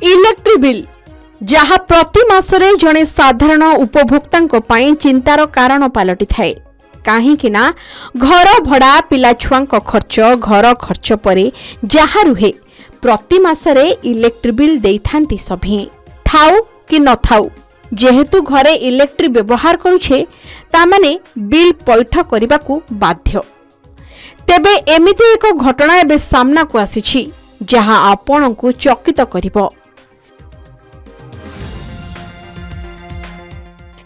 Electric bill जहाँ प्रति मासरे जड़े साधारण उपभोक्ता चिंतार कारण पलटि थाए कहीं घर भड़ा पिलाछुआ खर्च घर खर्च पर जहाँ रुहे प्रति मासरे इलेक्ट्रिक बिल दे थांती सभी थाउ कि न थाउ जेहेतु घरे इलेक्ट्रिक व्यवहार करुछे तामाने बिल पैठ करने को बाध्य। तेबे एमिति एक घटना एबे सामना को आसीछि जहाँ आपण को चकित करिवो।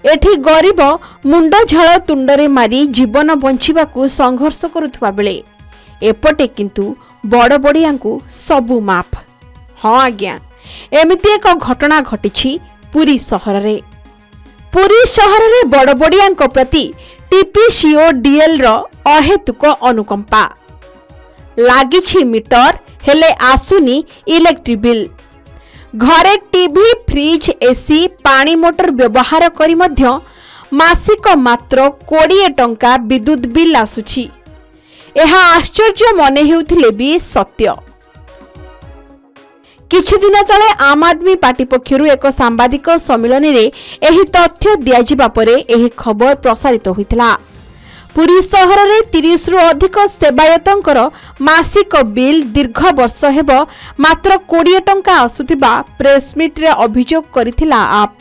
एठी गरीब मुंड झाल तुंडरे मारी जीवन बंचिबाकू संघर्ष करुथुवा बेले एपटे किंतु बड़ बड़ियांकू सबु माफ। हाँ आज्ञा एमिति एक घटना घटिछि पुरी सहर रे। पुरी सहर रे बड़ बड़ियांक प्रति टीपीसीओडीएल रो अहेतुक अनुकंपा लागिछि मीटर हेले आसुनी इलेक्ट्रिक बिल। घरे टीवी फ्रिज एसी पानी मोटर व्यवहार करी मध्य मासिक मात्र 20 टंका विद्युत बिल आसुछि। एहा आश्चर्य मने हेउथिले भी सत्य। किछि दिन तले आम आदमी पार्टी पक्षरु एक सांबादिक सम्मेलन रे एही तथ्य दियाजिबा परे एही खबर प्रसारित होइतिला। पुरी सहर रे 30 रु अधिक सेवायतंकर मासिक बिल दीर्घ वर्ष हेबो मात्र 20 टंका आसुथिबा प्रेसमिट रे अभियोग करिथिला आप।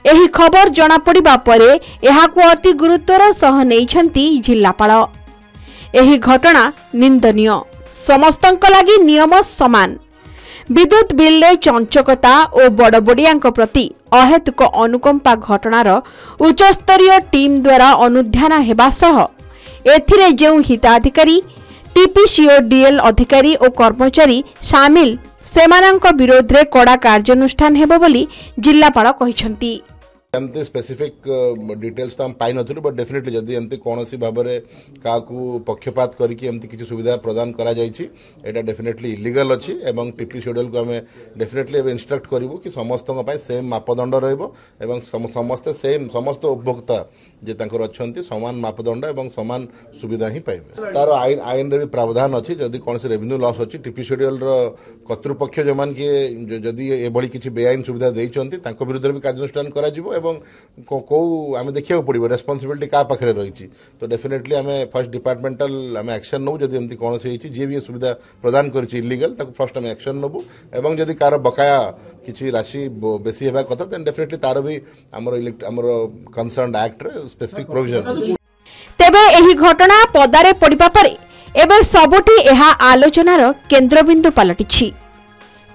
एही खबर जणा पड़िबा परे एहाकु अति गुरुत्वर सह नेइछंती जिल्लापाल। एही घटना निंदनीय, समस्तंक लागि नियम समान। विद्युत बिल रे चंचकता और बड़बड़ियांक प्रति अहेतुक अनुकंपा घटनार उच्चस्तरीय टीम द्वारा अनुध्यान हेबा सह एथिरे जेउ हिताधिकारी टीपीसीओडीएल अधिकारी और कर्मचारी शामिल सेमानंक विरोध रे कड़ा कार्यानुष्ठान हेबो बोली जिल्लापाल कहिसंती। एमती स्पेसिफिक डिटेल्स तो हम पाई नथिलु बट डेफिनेटली जदि एमती कोनोसी भाबरे काकू पक्षपात करिकि एमती किछि सुविधा प्रदान करा जायछि एटा डेफिनेटली इलीगल अछि एवं टीपीसीओडीएल को हमें डेफिनेटली एबे इंस्ट्रक्ट करिवो कि समस्तक पय सेम मापदंड रहइबो एवं समस्त सेम समस्त उपभोक्ता जे तांकर अछंती समान मापदंड एवं समान सुविधा ही पाइबे। तार आईन रे भी प्रावधान अछि जदि कोनोसी रेवेन्यू लॉस अछि टीपीसीओडीएल रो कर्तृपक्ष जमान कि जदि एबळी किछि बेआईन सुविधा देइछंती तांको विरुद्ध भी कार्यानुष्ठान करा जिवो एवं को आमे देखिया पड़ो रेस्पॉन्सिबिलिटी क्या पाखे रही। तो डेफिनेटली आम फर्स्ट डिपार्टमेंटल आम एक्शन नौ जब एमती कौन से जी भी सुविधा प्रदान कर इलीगल फर्स्ट आम एक्शन नबू एवं जदि कार बकाया किसी राशि बेसी हेबा कथा देन डेफिनेटली तार भी आमर कंसर्न एक्ट रे स्पेसिफिक प्रोविजन। तेबे एही घटना पदारे पड़िबा परे एबे सबुठी एहा आलोचनार केंद्रबिंदु पलटिछि।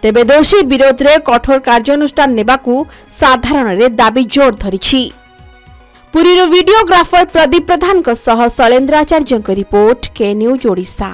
तेबे दोषी विरोध रे कठोर कार्यानुष्ठान नेबाकू साधारण रे दाबी जोर धरिछि। पुरीरो वीडियोग्राफर प्रदीप प्रधान सह शैलेन्द्र आचार्य रिपोर्ट के न्यूज ओडिशा।